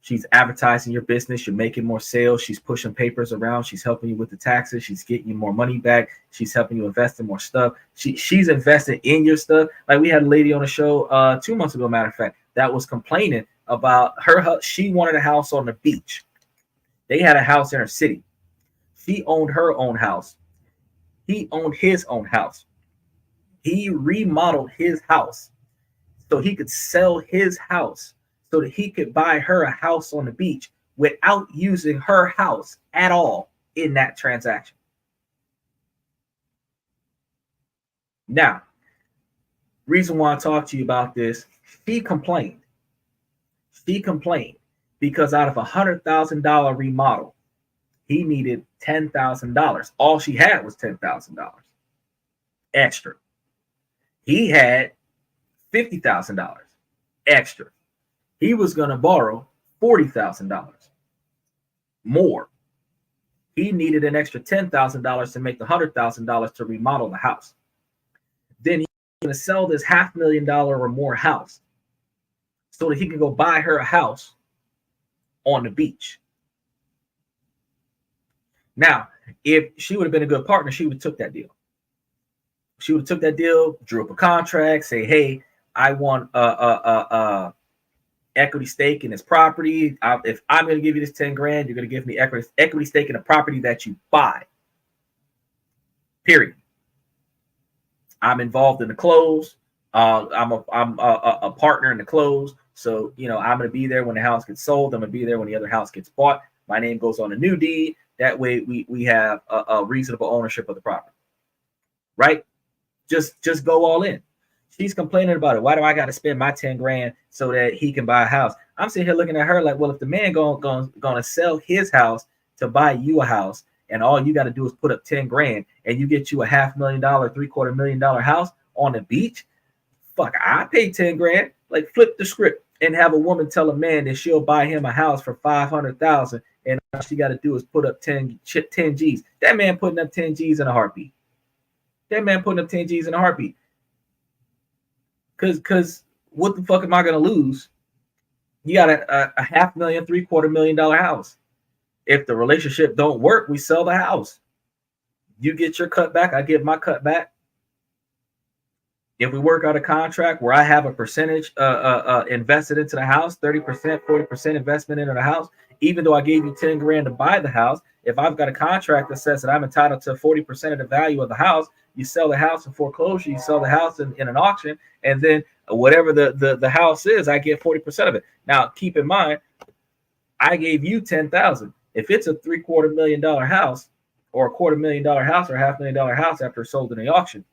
She's advertising your business. You're making more sales. She's pushing papers around. She's helping you with the taxes. She's getting you more money back. She's helping you invest in more stuff. She's invested in your stuff. Like we had a lady on the show 2 months ago, matter of fact, that was complaining about her. She wanted a house on the beach. They had a house in her city. She owned her own house. He owned his own house. He remodeled his house so he could sell his house so that he could buy her a house on the beach without using her house at all in that transaction. Now, reason why I talk to you about this, she complained. She complained because out of $100,000 remodel, he needed $10,000. All she had was $10,000 extra. He had $50,000 extra. He was going to borrow $40,000 more. He needed an extra $10,000 to make the $100,000 to remodel the house. Then he's going to sell this $500,000 or more house so that he can go buy her a house on the beach. Now, if she would have been a good partner, she would have took that deal. She would have took that deal, drew up a contract, say, hey, I want equity stake in this property. If I'm going to give you this 10 grand, you're going to give me equity stake in a property that you buy. Period. I'm involved in the close. I'm a partner in the close. So, you know, I'm going to be there when the house gets sold. I'm going to be there when the other house gets bought. My name goes on a new deed. That way we have a reasonable ownership of the property. Right? Just go all in. She's complaining about it. Why do I got to spend my 10 grand so that he can buy a house? I'm sitting here looking at her like, well, if the man gonna sell his house to buy you a house, and all you got to do is put up 10 grand and you get you a $500,000, $750,000 house on the beach, fuck, I pay 10 grand. Like, flip the script and have a woman tell a man that she'll buy him a house for 500,000 and all she got to do is put up 10 G's. That man putting up 10 G's in a heartbeat. That man putting up 10 G's in a heartbeat. Cause what the fuck am I gonna lose? You got a $500,000, $750,000 house. If the relationship don't work, we sell the house. You get your cut back, I get my cut back. If we work out a contract where I have a percentage invested into the house, 30%, 40% investment into the house, even though I gave you 10 grand to buy the house, if I've got a contract that says that I'm entitled to 40% of the value of the house, you sell the house in foreclosure, you sell the house in an auction, and then whatever the house is, I get 40% of it. Now, keep in mind, I gave you 10,000. If it's a $750,000 house or a $250,000 house or $500,000 house after it's sold in the auction,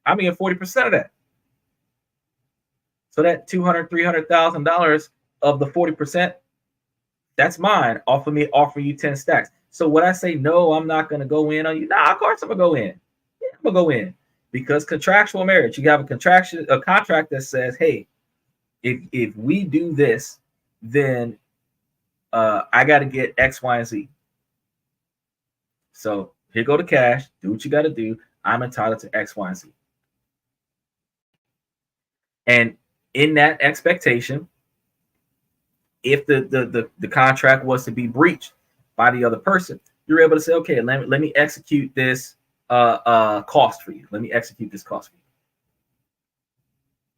I'm getting 40% of that. So that $200,000, $300,000 of the 40%, that's mine off of me offering you 10 stacks. So when I say, no, I'm not going to go in on you, nah, of course I'm going to go in. Yeah, I'm going to go in. Because contractual marriage, you have a contract that says, hey, if we do this, then I got to get X, Y, and Z. So here go the cash. Do what you got to do. I'm entitled to X, Y, and Z. And in that expectation, if the contract was to be breached by the other person, you're able to say, okay, let me execute this cost for you. Let me execute this cost for you.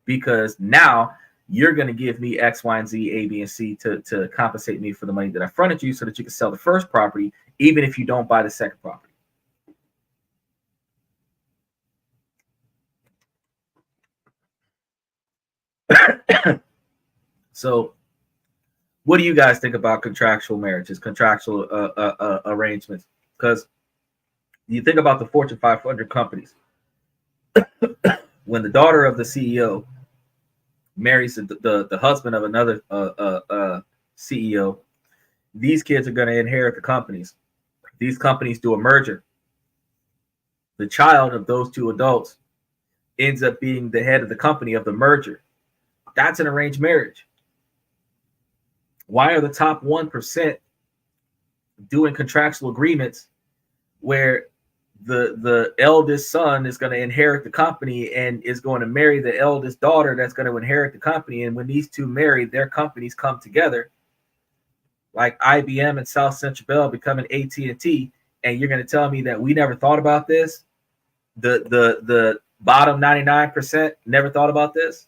Because now you're going to give me X, Y, and Z, A, B, and C to compensate me for the money that I fronted you so that you can sell the first property, even if you don't buy the second property. So what do you guys think about contractual marriages, contractual arrangements? Because you think about the Fortune 500 companies. When the daughter of the CEO marries the husband of another CEO, these kids are going to inherit the companies. These companies do a merger. The child of those two adults ends up being the head of the company of the merger. That's an arranged marriage. Why are the top 1% doing contractual agreements where the eldest son is going to inherit the company and is going to marry the eldest daughter that's going to inherit the company? And when these two marry, their companies come together, like IBM and South Central Bell becoming AT&T, and you're going to tell me that we never thought about this? The bottom 99% never thought about this?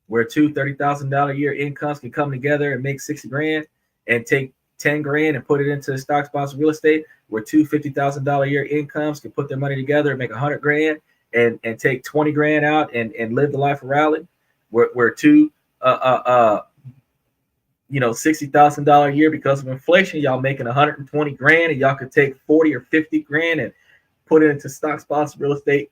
Where two $30,000 a year incomes can come together and make 60 grand and take 10 grand and put it into stock sponsored real estate, where two $50,000 a year incomes can put their money together and make 100 grand and take 20 grand out and live the life of rally, where two $60,000 a year, because of inflation, y'all making 120 grand and y'all could take 40 or 50 grand and put it into stock sponsored real estate.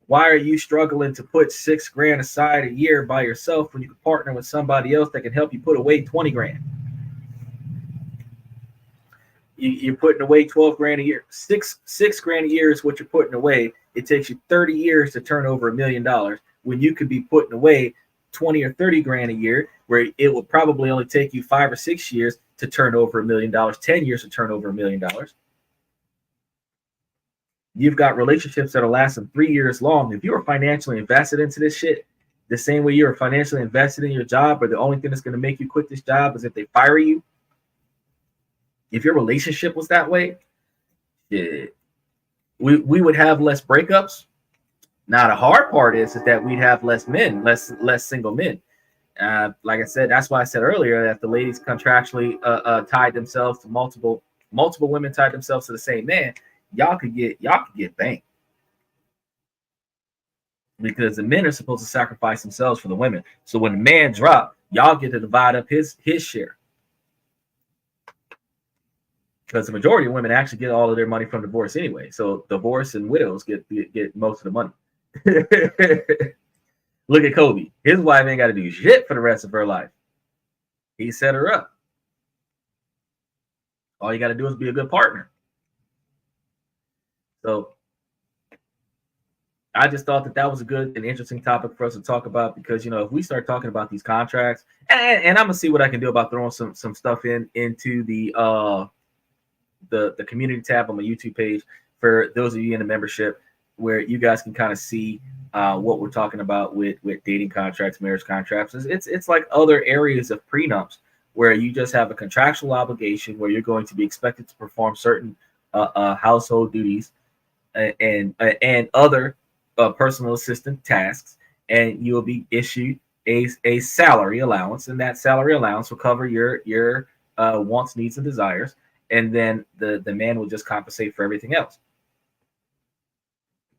Why are you struggling to put 6 grand aside a year by yourself when you can partner with somebody else that can help you put away 20 grand? You're putting away 12 grand a year. Six grand a year is what you're putting away. It takes you 30 years to turn over $1 million when you could be putting away 20 or 30 grand a year, where it will probably only take you 5 or 6 years to turn over $1 million, 10 years to turn over $1 million. You've got relationships that are lasting 3 years long. If you are financially invested into this shit, the same way you are financially invested in your job, or the only thing that's going to make you quit this job is if they fire you. If your relationship was that way, yeah, we would have less breakups. Now the hard part is that we'd have less single men. Like I said, that's why I said earlier that the ladies contractually tied themselves to multiple women tied themselves to the same man. Y'all could get banked, because the men are supposed to sacrifice themselves for the women. So when the man drop, y'all get to divide up his share, because the majority of women actually get all of their money from divorce anyway. So divorce and widows get most of the money. Look at Kobe. His wife ain't got to do shit for the rest of her life. He set her up. All you got to do is be a good partner. So I just thought that was a good and interesting topic for us to talk about, because, if we start talking about these contracts, and I'm gonna see what I can do about throwing some stuff into the community tab on my YouTube page for those of you in the membership, where you guys can kind of see what we're talking about with dating contracts, marriage contracts. It's like other areas of prenups, where you just have a contractual obligation where you're going to be expected to perform certain household duties and other personal assistant tasks, and you'll be issued a salary allowance, and that salary allowance will cover your wants, needs, and desires, and then the man will just compensate for everything else.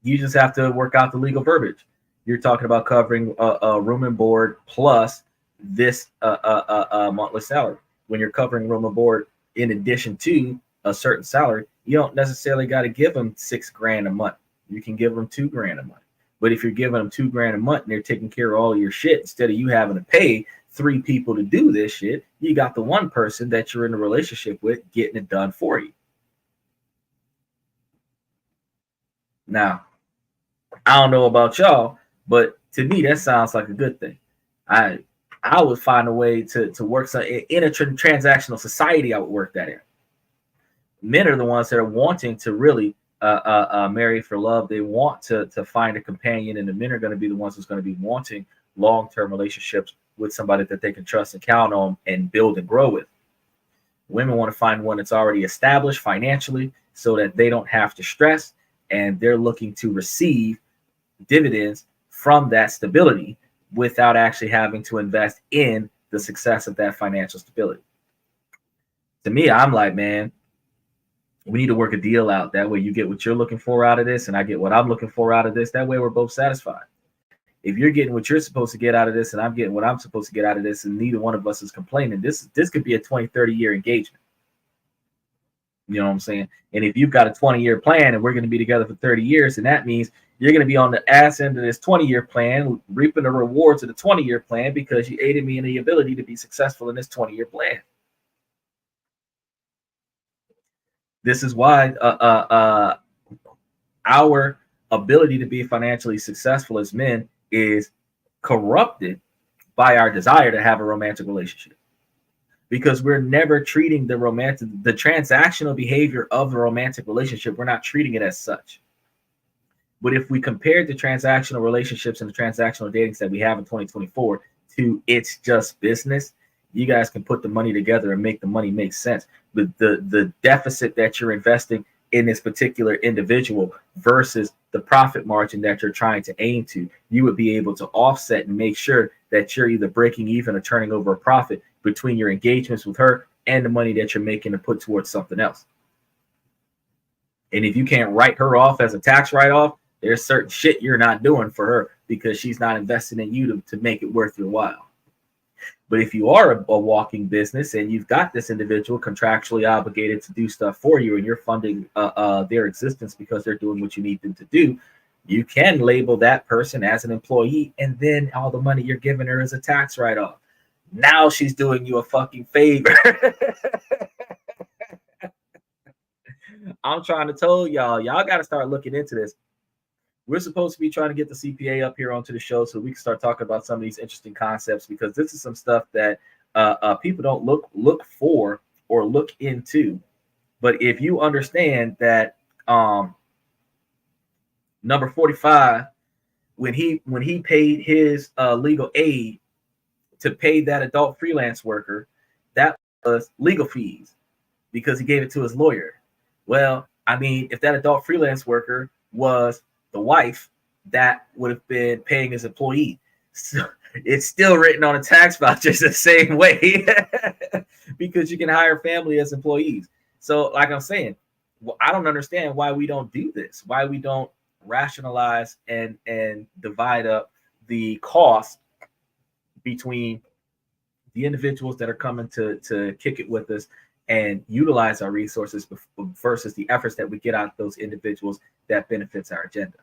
You just have to work out the legal verbiage. You're talking about covering a room and board plus this monthly salary. When you're covering room and board in addition to a certain salary, you don't necessarily got to give them $6,000 a month. You can give them $2,000 a month. But if you're giving them $2,000 a month and they're taking care of all of your shit, instead of you having to pay 3 people to do this shit, you got the one person that you're in a relationship with getting it done for you. Now, I don't know about y'all, but to me, that sounds like a good thing. I would find a way to work in a transactional society. I would work that in. Men are the ones that are wanting to really marry for love. They want to find a companion, and the men are going to be the ones who's going to be wanting long-term relationships with somebody that they can trust and count on and build and grow with. Women want to find one that's already established financially so that they don't have to stress, and they're looking to receive dividends from that stability without actually having to invest in the success of that financial stability. To me, I'm like, man, we need to work a deal out. That way you get what you're looking for out of this, and I get what I'm looking for out of this. That way we're both satisfied. If you're getting what you're supposed to get out of this, and I'm getting what I'm supposed to get out of this, and neither one of us is complaining, this could be a 20, 30-year engagement. You know what I'm saying? And if you've got a 20-year plan and we're going to be together for 30 years, and that means you're going to be on the ass end of this 20-year plan, reaping the rewards of the 20-year plan because you aided me in the ability to be successful in this 20-year plan. This is why our ability to be financially successful as men is corrupted by our desire to have a romantic relationship, because we're never treating the transactional behavior of the romantic relationship. We're not treating it as such. But if we compared the transactional relationships and the transactional datings that we have in 2024 to it's just business, you guys can put the money together and make the money make sense. But the deficit that you're investing in this particular individual versus the profit margin that you're trying to aim to, you would be able to offset and make sure that you're either breaking even or turning over a profit between your engagements with her and the money that you're making to put towards something else. And if you can't write her off as a tax write-off, there's certain shit you're not doing for her because she's not investing in you to make it worth your while. But if you are a walking business and you've got this individual contractually obligated to do stuff for you, and you're funding their existence because they're doing what you need them to do, you can label that person as an employee, and then all the money you're giving her is a tax write-off. Now she's doing you a fucking favor. I'm trying to tell y'all got to start looking into this. we're supposed to be trying to get the CPA up here onto the show so we can start talking about some of these interesting concepts, because this is some stuff that people don't look for or look into. But if you understand that number 45, when he paid his legal aid to pay that adult freelance worker, that was legal fees because he gave it to his lawyer. Well, I mean, if that adult freelance worker was the wife, that would have been paying his employee. So it's still written on a tax voucher the same way because you can hire family as employees. So like I'm saying, well, I don't understand why we don't do this, why we don't rationalize and divide up the cost between the individuals that are coming to kick it with us and utilize our resources versus the efforts that we get out of those individuals that benefits our agenda.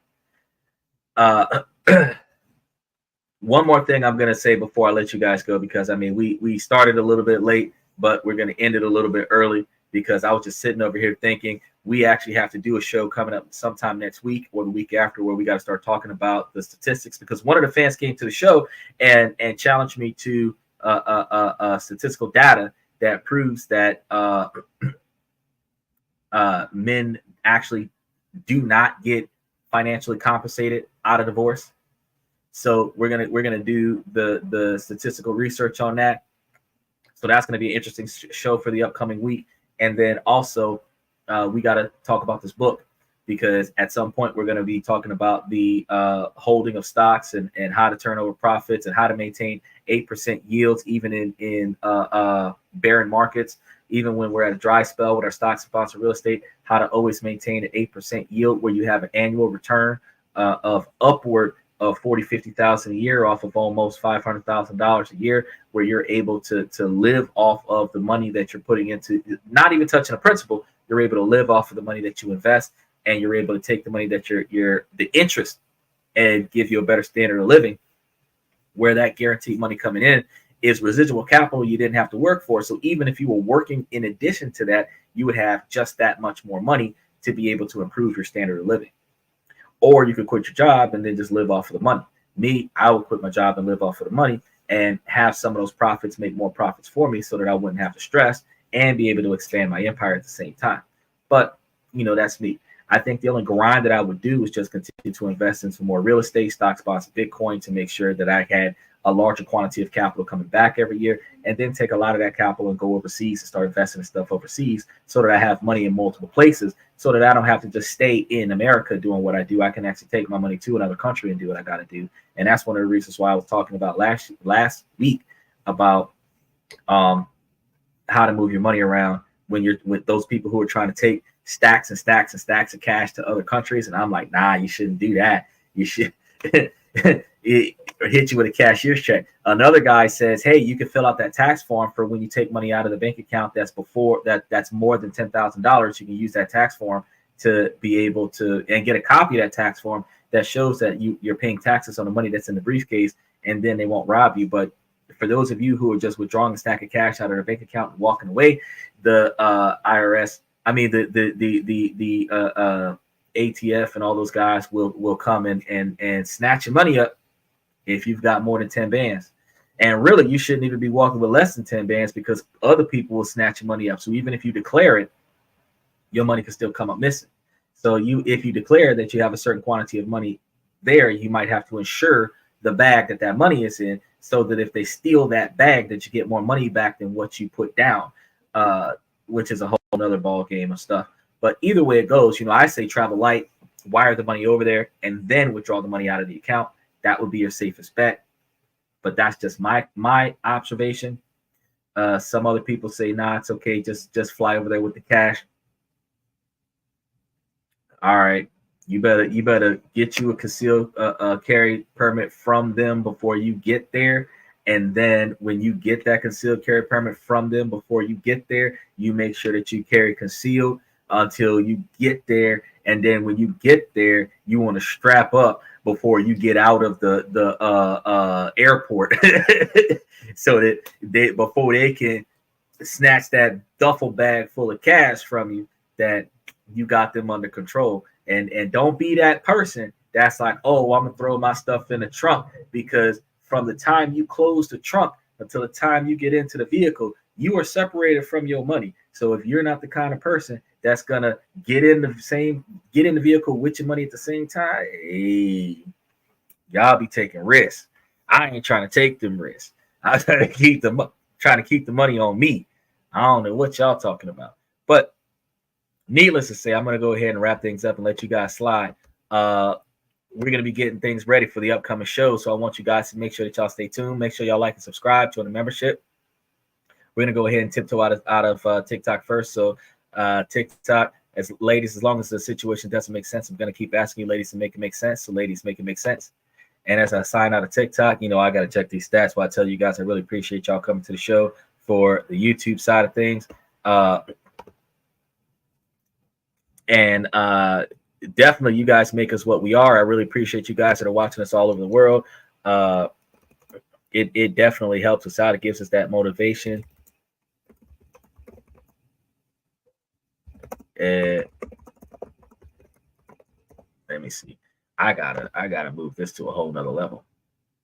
One more thing I'm going to say before I let you guys go, because I mean, we started a little bit late, but we're going to end it a little bit early, because I was just sitting over here thinking we actually have to do a show coming up sometime next week or the week after where we got to start talking about the statistics, because one of the fans came to the show and challenged me to statistical data that proves that men actually do not get financially compensated out of divorce. So we're gonna do the statistical research on that. So that's gonna be an interesting show for the upcoming week. And then also we got to talk about this book, because at some point we're going to be talking about the holding of stocks and how to turn over profits and how to maintain 8% yields even in barren markets, even when we're at a dry spell with our stock sponsored real estate, how to always maintain an 8% yield where you have an annual return of upward of 40,000-50,000 a year off of almost $500,000 a year, where you're able to live off of the money that you're putting into, not even touching a principal. You're able to live off of the money that you invest, and you're able to take the money that you're the interest and give you a better standard of living, where that guaranteed money coming in is residual capital you didn't have to work for. So even if you were working in addition to that, you would have just that much more money to be able to improve your standard of living. Or you could quit your job and then just live off of the money. Me, I would quit my job and live off of the money and have some of those profits make more profits for me so that I wouldn't have to stress and be able to expand my empire at the same time. But, you know, that's me. I think the only grind that I would do is just continue to invest in some more real estate, stock, bonds, Bitcoin, to make sure that I had a larger quantity of capital coming back every year, and then take a lot of that capital and go overseas and start investing in stuff overseas so that I have money in multiple places, so that I don't have to just stay in America doing what I do. I can actually take my money to another country and do what I got to do. And that's one of the reasons why I was talking about last week about how to move your money around when you're with those people who are trying to take stacks and stacks and stacks of cash to other countries. And I'm like, nah, you shouldn't do that. You should hit you with a cashier's check. Another guy says, hey, you can fill out that tax form for when you take money out of the bank account that's that's more than $10,000. You can use that tax form to be able to and get a copy of that tax form that shows that you're paying taxes on the money that's in the briefcase, and then they won't rob you. But for those of you who are just withdrawing a stack of cash out of their bank account and walking away, the IRS, I mean the ATF and all those guys will come and snatch your money up if you've got more than 10 bands. And really, you shouldn't even be walking with less than 10 bands, because other people will snatch your money up. So even if you declare it, your money can still come up missing. So if you declare that you have a certain quantity of money there, you might have to insure the bag that money is in, so that if they steal that bag, that you get more money back than what you put down, which is a whole other ball game of stuff. But either way it goes, I say travel light, wire the money over there, and then withdraw the money out of the account. That would be your safest bet. But that's just my observation. Some other people say, nah, it's okay. Just fly over there with the cash. All right. You better get you a concealed carry permit from them before you get there. And then when you get that concealed carry permit from them before you get there, you make sure that you carry concealed until you get there. And then when you get there, you want to strap up before you get out of the airport so that before they can snatch that duffel bag full of cash from you, that you got them under control. And don't be that person that's like, oh, I'm gonna throw my stuff in the trunk, because from the time you close the trunk until the time you get into the vehicle, you are separated from your money. So if you're not the kind of person that's gonna get in the vehicle with your money at the same time, hey, y'all be taking risks. I ain't trying to take them risks. I'm trying to keep the money on me. I don't know what y'all talking about. But needless to say, I'm gonna go ahead and wrap things up and let you guys slide. We're going to be getting things ready for the upcoming show. So I want you guys to make sure that y'all stay tuned. Make sure y'all like and subscribe, join the membership. We're going to go ahead and tiptoe out of TikTok first. So TikTok, as ladies, as long as the situation doesn't make sense, I'm going to keep asking you ladies to make it make sense. So ladies, make it make sense. And as I sign out of TikTok, I got to check these stats. While I tell you guys, I really appreciate y'all coming to the show for the YouTube side of things. Definitely, you guys make us what we are. I really appreciate you guys that are watching us all over the world. It definitely helps us out. It gives us that motivation. Let me see. I gotta move this to a whole nother level.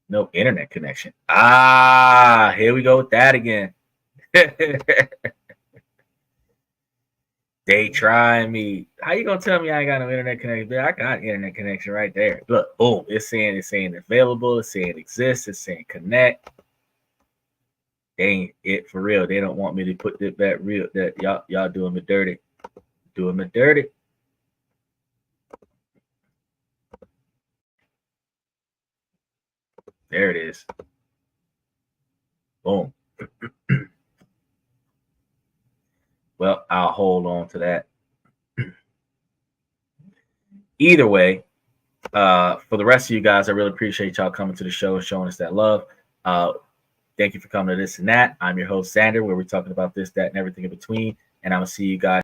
No internet connection. Here we go with that again. They trying me. How you gonna tell me I ain't got no internet connection? I got internet connection right there. Look, boom. It's saying available. It's saying exists. It's saying connect. They ain't it for real. They don't want me to put that real. That y'all doing me dirty. Doing me dirty. There it is. Boom. Well, I'll hold on to that. Either way, for the rest of you guys, I really appreciate y'all coming to the show and showing us that love. Thank you for coming to This and That. I'm your host, Sander, where we're talking about this, that, and everything in between. And I'm going to see you guys